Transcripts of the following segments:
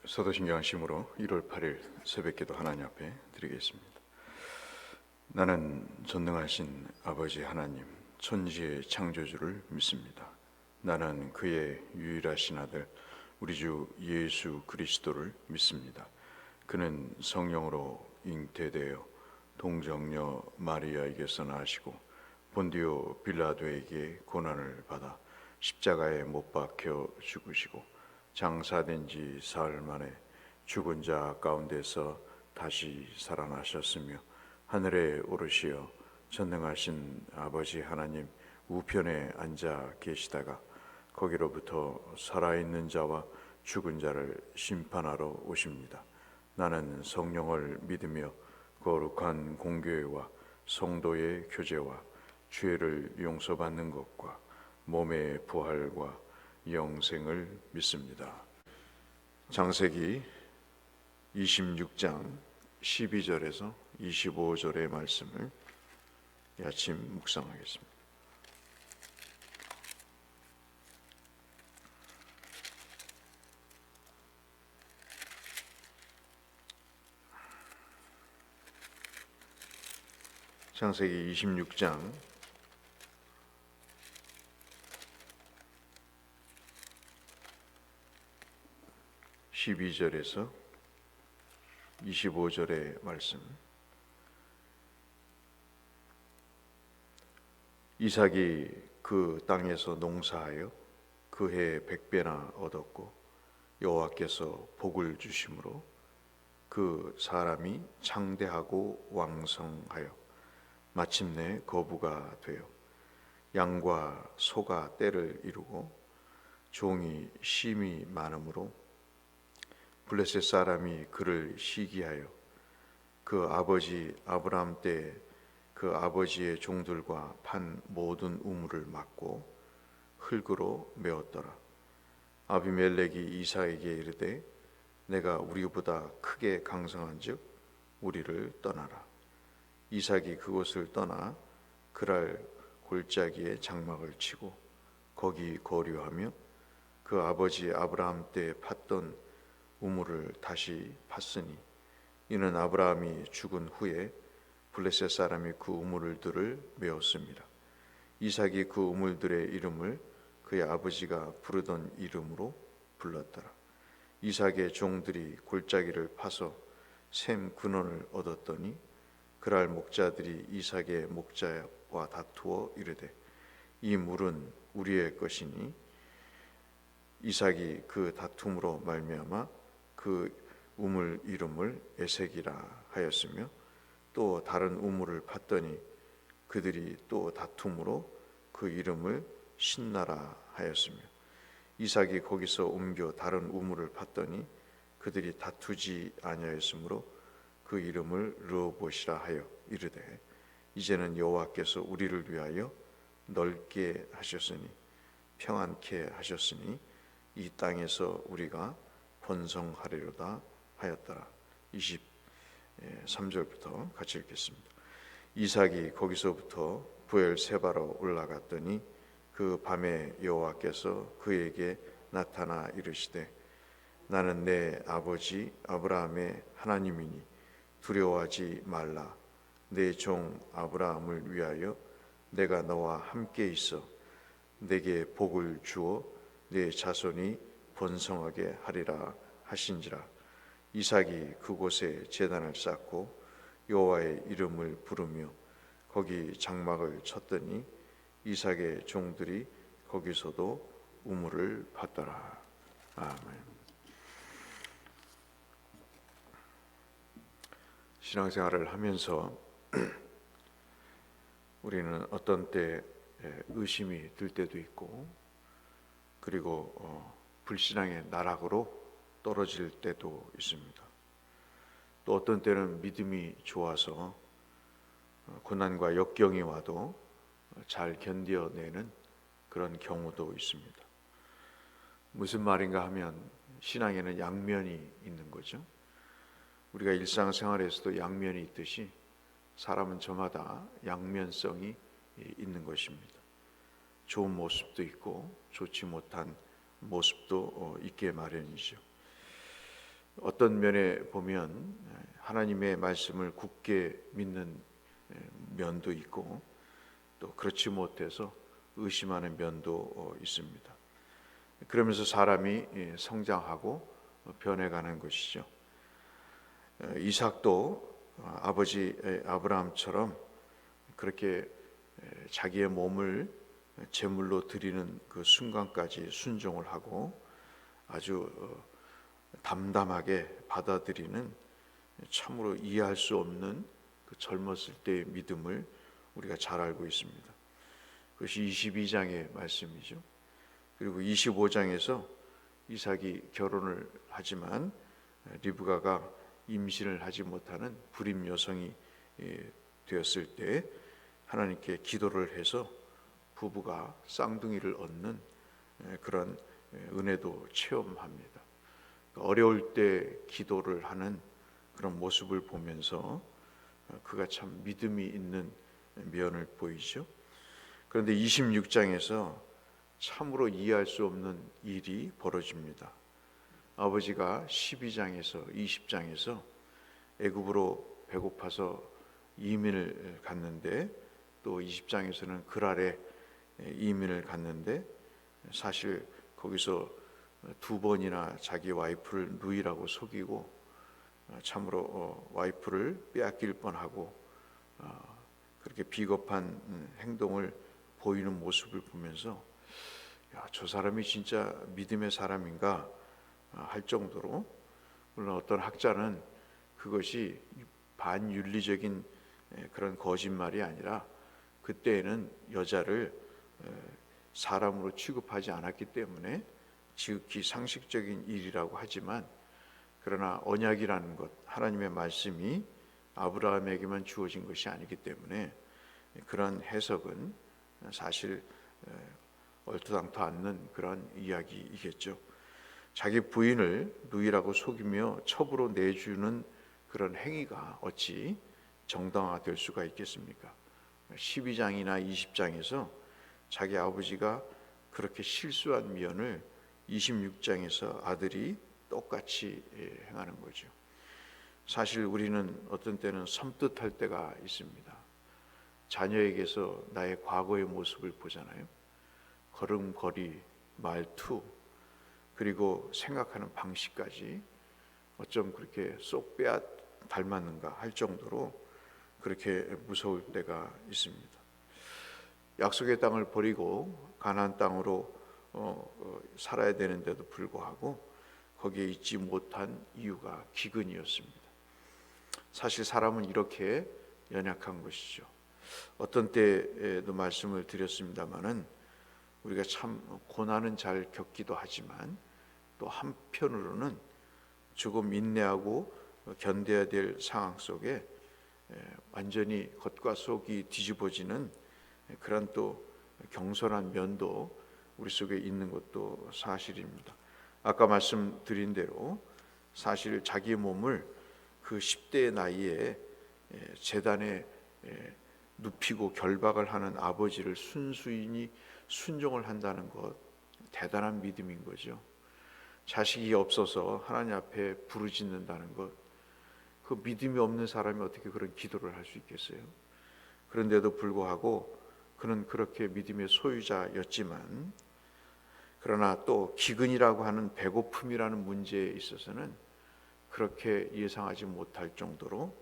사도신경 안심으로 1월 8일 새벽기도 하나님 앞에 드리겠습니다. 나는 전능하신 아버지 하나님, 천지의 창조주를 믿습니다. 나는 그의 유일하신 아들 우리 주 예수 그리스도를 믿습니다. 그는 성령으로 잉태되어 동정녀 마리아에게서 나시고 본디오 빌라도에게 고난을 받아 십자가에 못 박혀 죽으시고 장사된 지 사흘 만에 죽은 자 가운데서 다시 살아나셨으며 하늘에 오르시어 전능하신 아버지 하나님 우편에 앉아 계시다가 거기로부터 살아있는 자와 죽은 자를 심판하러 오십니다. 나는 성령을 믿으며 거룩한 공교회와 성도의 교제와 죄를 용서받는 것과 몸의 부활과 영생을 믿습니다. 창세기 26장 12절에서 25절의 말씀을 이 아침 묵상하겠습니다. 창세기 26장 12절에서 25절의 말씀. 이삭이 그 땅에서 농사하여 그 해 100배나 얻었고 여호와께서 복을 주심으로 그 사람이 창대하고 왕성하여 마침내 거부가 되어 양과 소가 떼를 이루고 종이 심이 많으므로 블레셋 사람이 그를 시기하여 그 아버지 아브라함 때 그 아버지의 종들과 판 모든 우물을 막고 흙으로 메웠더라. 아비멜렉이 이삭에게 이르되 내가 우리보다 크게 강성한즉 우리를 떠나라. 이삭이 그곳을 떠나 그랄 골짜기에 장막을 치고 거기 거류하며 그 아버지 아브라함 때 팠던 우물을 다시 팠으니 이는 아브라함이 죽은 후에 블레셋 사람이 그 우물들을 메웠습니다. 이삭이 그 우물들의 이름을 그의 아버지가 부르던 이름으로 불렀더라. 이삭의 종들이 골짜기를 파서 샘 근원을 얻었더니 그랄 목자들이 이삭의 목자와 다투어 이르되 이 물은 우리의 것이니 이삭이 그 다툼으로 말미암아 그 우물 이름을 에색이라 하였으며 또 다른 우물을 팠더니 그들이 또 다툼으로 그 이름을 신나라 하였으며 이삭이 거기서 옮겨 다른 우물을 팠더니 그들이 다투지 아니하였으므로 그 이름을 르호봇이라 하여 이르되 이제는 여호와께서 우리를 위하여 넓게 하셨으니 평안케 하셨으니 이 땅에서 우리가 번성하리로다 하였더라. 23절부터 같이 읽겠습니다. 이삭이 거기서부터 부엘세바로 올라갔더니 그 밤에 여호와께서 그에게 나타나 이르시되 나는 내 아버지 아브라함의 하나님이니 두려워하지 말라. 내 종 아브라함을 위하여 내가 너와 함께 있어 내게 복을 주어 내 자손이 번성하게 하리라 하신지라. 이삭이 그곳에 제단을 쌓고 여호와의 이름을 부르며 거기 장막을 쳤더니 이삭의 종들이 거기서도 우물을 팠더라. 아멘. 신앙생활을 하면서 우리는 어떤 때 의심이 들 때도 있고 그리고 불신앙의 나락으로 떨어질 때도 있습니다. 또 어떤 때는 믿음이 좋아서 고난과 역경이 와도 잘 견뎌내는 그런 경우도 있습니다. 무슨 말인가 하면 신앙에는 양면이 있는 거죠. 우리가 일상생활에서도 양면이 있듯이 사람은 저마다 양면성이 있는 것입니다. 좋은 모습도 있고 좋지 못한 모습도 있게 마련이죠. 어떤 면에 보면 하나님의 말씀을 굳게 믿는 면도 있고 또 그렇지 못해서 의심하는 면도 있습니다. 그러면서 사람이 성장하고 변해가는 것이죠. 이삭도 아버지 아브라함처럼 그렇게 자기의 몸을 제물로 드리는 그 순간까지 순종을 하고 아주 담담하게 받아들이는 참으로 이해할 수 없는 그 젊었을 때의 믿음을 우리가 잘 알고 있습니다. 그것이 22장의 말씀이죠. 그리고 25장에서 이삭이 결혼을 하지만 리브가가 임신을 하지 못하는 불임 여성이 되었을 때 하나님께 기도를 해서 부부가 쌍둥이를 얻는 그런 은혜도 체험합니다. 어려울 때 기도를 하는 그런 모습을 보면서 그가 참 믿음이 있는 면을 보이죠. 그런데 26장에서 참으로 이해할 수 없는 일이 벌어집니다. 아버지가 12장에서 20장에서 애굽으로 배고파서 이민을 갔는데 또 20장에서는 그랄에 이민을 갔는데 사실 거기서 두 번이나 자기 와이프를 누이라고 속이고 참으로 와이프를 빼앗길 뻔하고 그렇게 비겁한 행동을 보이는 모습을 보면서 야, 저 사람이 진짜 믿음의 사람인가 할 정도로, 물론 어떤 학자는 그것이 반윤리적인 그런 거짓말이 아니라 그때에는 여자를 사람으로 취급하지 않았기 때문에 지극히 상식적인 일이라고 하지만, 그러나 언약이라는 것, 하나님의 말씀이 아브라함에게만 주어진 것이 아니기 때문에 그런 해석은 사실 얼토당토 않는 그런 이야기이겠죠. 자기 부인을 누이라고 속이며 첩으로 내주는 그런 행위가 어찌 정당화될 수가 있겠습니까? 12장이나 20장에서 자기 아버지가 그렇게 실수한 면을 26장에서 아들이 똑같이 행하는 거죠. 사실 우리는 어떤 때는 섬뜩할 때가 있습니다. 자녀에게서 나의 과거의 모습을 보잖아요. 걸음걸이, 말투, 그리고 생각하는 방식까지 어쩜 그렇게 쏙 빼앗 닮았는가 할 정도로 그렇게 무서울 때가 있습니다. 약속의 땅을 버리고 가나안 땅으로 살아야 되는데도 불구하고 거기에 있지 못한 이유가 기근이었습니다. 사실 사람은 이렇게 연약한 것이죠. 어떤 때에도 말씀을 드렸습니다마는 우리가 참 고난은 잘 겪기도 하지만 또 한편으로는 조금 인내하고 견뎌야 될 상황 속에 완전히 겉과 속이 뒤집어지는 그런 또 경솔한 면도 우리 속에 있는 것도 사실입니다. 아까 말씀드린 대로 사실 자기 몸을 그 10대의 나이에 제단에 눕히고 결박을 하는 아버지를 순수인이 순종을 한다는 것, 대단한 믿음인 거죠. 자식이 없어서 하나님 앞에 부르짖는다는 것, 그 믿음이 없는 사람이 어떻게 그런 기도를 할 수 있겠어요? 그런데도 불구하고 그는 그렇게 믿음의 소유자였지만, 그러나 또 기근이라고 하는 배고픔이라는 문제에 있어서는 그렇게 예상하지 못할 정도로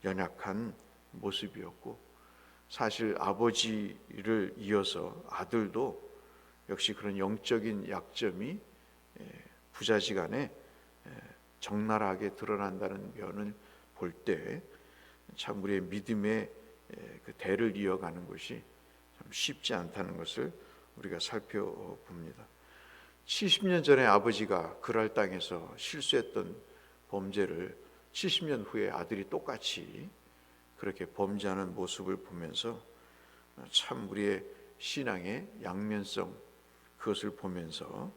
연약한 모습이었고, 사실 아버지를 이어서 아들도 역시 그런 영적인 약점이 부자지간에 적나라하게 드러난다는 면을 볼 때 참 우리의 믿음의 그 대를 이어가는 것이 참 쉽지 않다는 것을 우리가 살펴봅니다. 70년 전에 아버지가 그랄 땅에서 실수했던 범죄를 70년 후에 아들이 똑같이 그렇게 범죄하는 모습을 보면서 참 우리의 신앙의 양면성, 그것을 보면서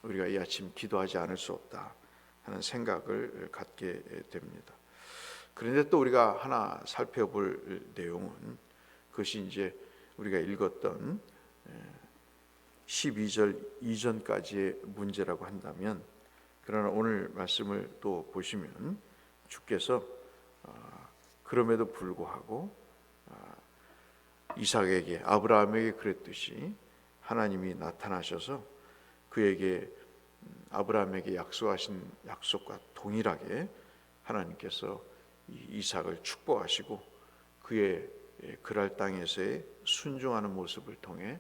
우리가 이 아침 기도하지 않을 수 없다 하는 생각을 갖게 됩니다. 그런데 또 우리가 하나 살펴볼 내용은, 그것이 이제 우리가 읽었던 12절 이전까지의 문제라고 한다면, 그러나 오늘 말씀을 또 보시면 주께서 그럼에도 불구하고 이삭에게, 아브라함에게 그랬듯이 하나님이 나타나셔서 그에게 아브라함에게 약속하신 약속과 동일하게 하나님께서 이삭을 축복하시고 그의 그랄 땅에서의 순종하는 모습을 통해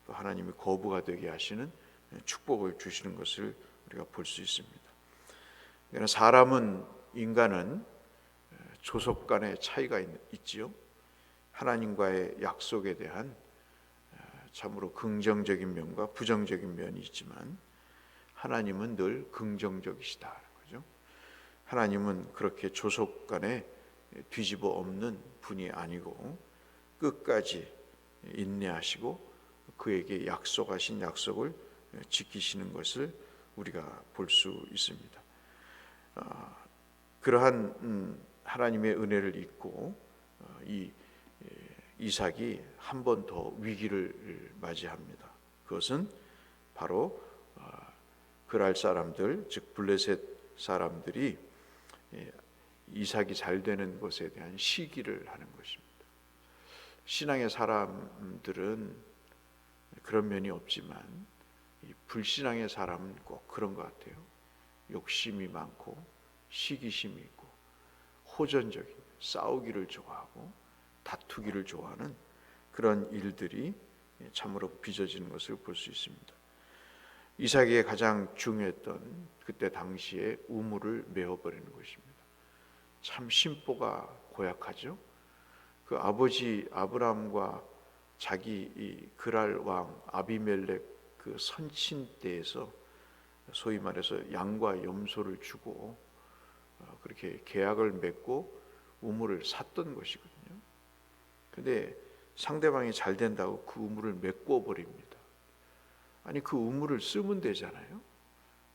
또 하나님이 거부가 되게 하시는 축복을 주시는 것을 우리가 볼 수 있습니다. 그러나 사람은, 인간은 조속 간의 차이가 있지요. 하나님과의 약속에 대한 참으로 긍정적인 면과 부정적인 면이 있지만 하나님은 늘 긍정적이시다는 거죠. 하나님은 그렇게 조속 간에 뒤집어 엎는 분이 아니고 끝까지 인내하시고 그에게 약속하신 약속을 지키시는 것을 우리가 볼 수 있습니다. 그러한 하나님의 은혜를 잊고 이삭이 한 번 더 위기를 맞이합니다. 그것은 바로 그랄 사람들, 즉 블레셋 사람들이 이삭이 잘 되는 것에 대한 시기를 하는 것입니다. 신앙의 사람들은 그런 면이 없지만 불신앙의 사람은 꼭 그런 것 같아요. 욕심이 많고 시기심이 있고 호전적인, 싸우기를 좋아하고 다투기를 좋아하는 그런 일들이 참으로 빚어지는 것을 볼 수 있습니다. 이삭에게 가장 중요했던 그때 당시에 우물을 메어버리는 것입니다. 참 심보가 고약하죠. 그 아버지 아브라함과 자기 이 그랄 왕 아비멜렉 그 선친 때에서 소위 말해서 양과 염소를 주고 그렇게 계약을 맺고 우물을 샀던 것이거든요. 근데 상대방이 잘 된다고 그 우물을 메꿔 버립니다. 아니 그 우물을 쓰면 되잖아요.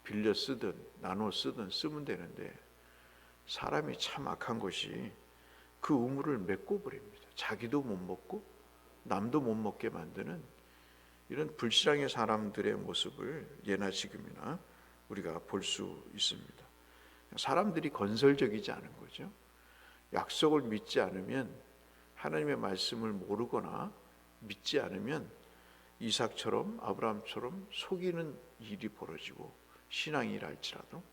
빌려 쓰든 나눠 쓰든 쓰면 되는데 사람이 참 악한 것이 그 우물을 메꿔 버립니다. 자기도 못 먹고 남도 못 먹게 만드는 이런 불신앙의 사람들의 모습을 예나 지금이나 우리가 볼 수 있습니다. 사람들이 건설적이지 않은 거죠. 약속을 믿지 않으면, 하나님의 말씀을 모르거나 믿지 않으면 이삭처럼 아브라함처럼 속이는 일이 벌어지고, 신앙이랄지라도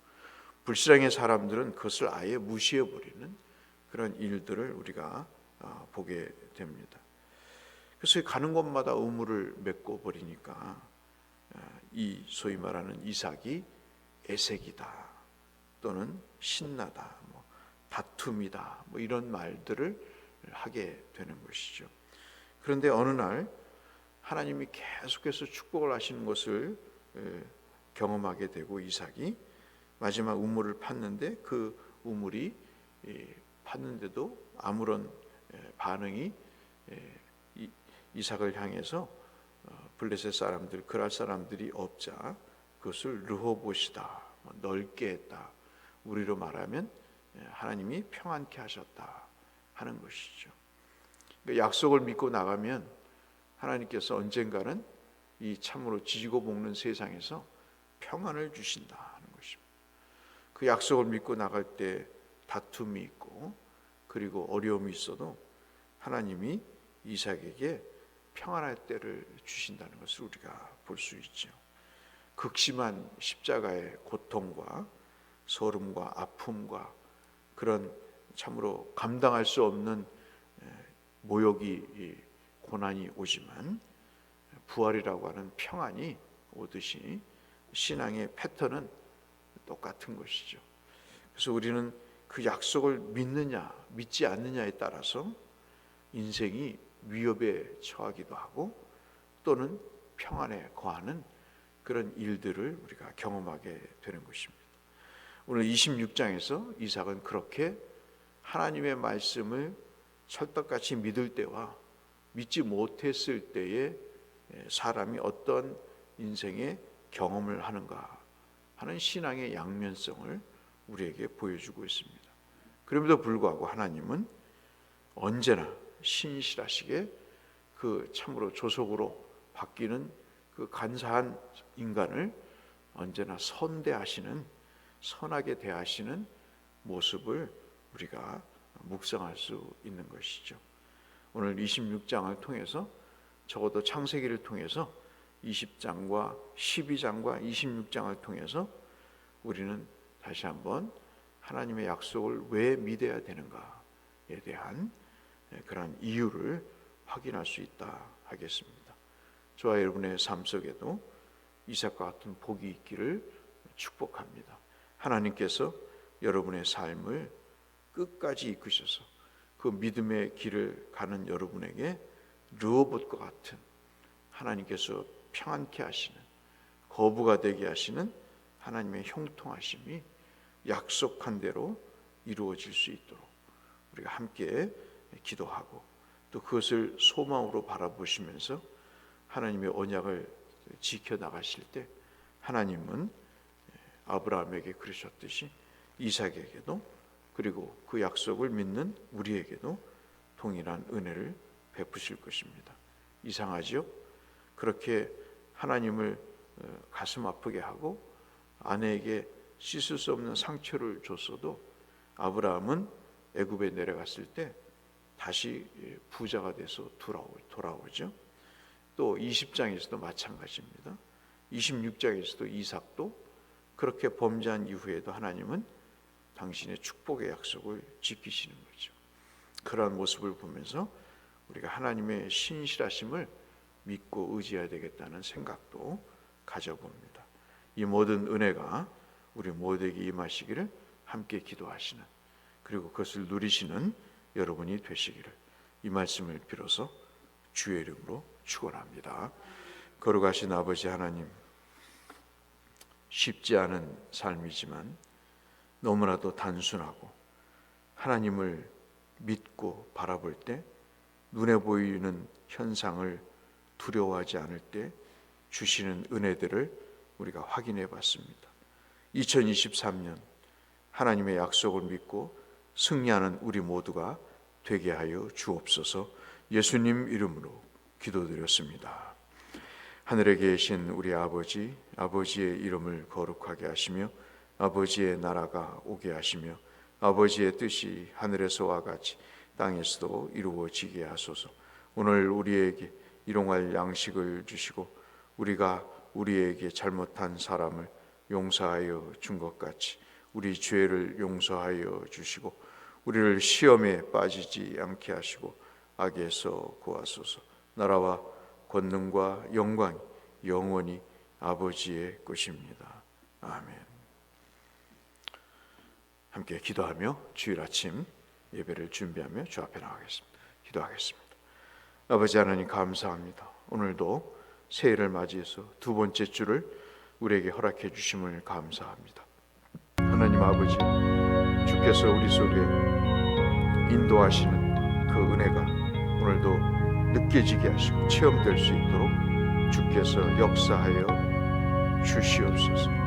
불신앙의 사람들은 그것을 아예 무시해버리는 그런 일들을 우리가 보게 됩니다. 그래서 가는 곳마다 우물을 메꿔 버리니까 이 소위 말하는 이삭이 애색이다 또는 신나다, 다툼이다, 이런 말들을 하게 되는 것이죠. 그런데 어느 날 하나님이 계속해서 축복을 하시는 것을 경험하게 되고 이삭이 마지막 우물을 팠는데 그 우물이 팠는데도 아무런 반응이 이삭을 향해서 블레셋 사람들, 그랄 사람들이 없자 그것을 르호봇이다, 넓게 했다, 우리로 말하면 하나님이 평안케 하셨다 하는 것이죠. 약속을 믿고 나가면 하나님께서 언젠가는 이 참으로 지지고 볶는 세상에서 평안을 주신다 하는 것입니다. 그 약속을 믿고 나갈 때 다툼이 있고 그리고 어려움이 있어도 하나님이 이삭에게 평안할 때를 주신다는 것을 우리가 볼 수 있죠. 극심한 십자가의 고통과 서름과 아픔과 그런 참으로 감당할 수 없는 모욕이, 고난이 오지만 부활이라고 하는 평안이 오듯이 신앙의 패턴은 똑같은 것이죠. 그래서 우리는 그 약속을 믿느냐 믿지 않느냐에 따라서 인생이 위협에 처하기도 하고 또는 평안에 거하는 그런 일들을 우리가 경험하게 되는 것입니다. 오늘 26장에서 이삭은 그렇게 하나님의 말씀을 철떡같이 믿을 때와 믿지 못했을 때에 사람이 어떤 인생의 경험을 하는가 하는 신앙의 양면성을 우리에게 보여주고 있습니다. 그럼에도 불구하고 하나님은 언제나 신실하시게 그 참으로 조속으로 바뀌는 그 간사한 인간을 언제나 선대하시는 선하게 대하시는 모습을 우리가 묵상할 수 있는 것이죠. 오늘 26장을 통해서, 적어도 창세기를 통해서 20장과 12장과 26장을 통해서 우리는 다시 한번 하나님의 약속을 왜 믿어야 되는가에 대한 그런 이유를 확인할 수 있다 하겠습니다. 저와 여러분의 삶 속에도 이삭과 같은 복이 있기를 축복합니다. 하나님께서 여러분의 삶을 끝까지 이끄셔서 그 믿음의 길을 가는 여러분에게 르호봇과 같은, 하나님께서 평안케 하시는, 거부가 되게 하시는 하나님의 형통하심이 약속한 대로 이루어질 수 있도록 우리가 함께 기도하고, 또 그것을 소망으로 바라보시면서 하나님의 언약을 지켜나가실 때, 하나님은 아브라함에게 그러셨듯이 이삭에게도, 그리고 그 약속을 믿는 우리에게도 동일한 은혜를 베푸실 것입니다. 이상하죠? 그렇게 하나님을 가슴 아프게 하고 아내에게 씻을 수 없는 상처를 줬어도 아브라함은 애굽에 내려갔을 때 다시 부자가 돼서 돌아오죠. 또 20장에서도 마찬가지입니다. 26장에서도 이삭도 그렇게 범죄한 이후에도 하나님은 당신의 축복의 약속을 지키시는 거죠. 그러한 모습을 보면서 우리가 하나님의 신실하심을 믿고 의지해야 되겠다는 생각도 가져봅니다. 이 모든 은혜가 우리 모두에게 임하시기를 함께 기도하시는, 그리고 그것을 누리시는 여러분이 되시기를 이 말씀을 빌어서 주의 이름으로 축원합니다. 거룩하신 아버지 하나님, 쉽지 않은 삶이지만 너무나도 단순하고 하나님을 믿고 바라볼 때 눈에 보이는 현상을 두려워하지 않을 때 주시는 은혜들을 우리가 확인해 봤습니다. 2023년 하나님의 약속을 믿고 승리하는 우리 모두가 되게 하여 주옵소서. 예수님 이름으로 기도드렸습니다. 하늘에 계신 우리 아버지, 아버지의 이름을 거룩하게 하시며 아버지의 나라가 오게 하시며 아버지의 뜻이 하늘에서와 같이 땅에서도 이루어지게 하소서. 오늘 우리에게 일용할 양식을 주시고 우리가 우리에게 잘못한 사람을 용서하여 준 것 같이 우리 죄를 용서하여 주시고 우리를 시험에 빠지지 않게 하시고 악에서 구하소서. 나라와 권능과 영광이 영원히 아버지의 것입니다. 아멘. 함께 기도하며 주일 아침 예배를 준비하며 주 앞에 나가겠습니다. 기도하겠습니다. 아버지 하나님 감사합니다. 오늘도 새해를 맞이해서 두 번째 주를 우리에게 허락해 주심을 감사합니다. 하나님 아버지, 주께서 우리 속에 인도하시는 그 은혜가 오늘도 느껴지게 하시고 체험될 수 있도록 주께서 역사하여 주시옵소서.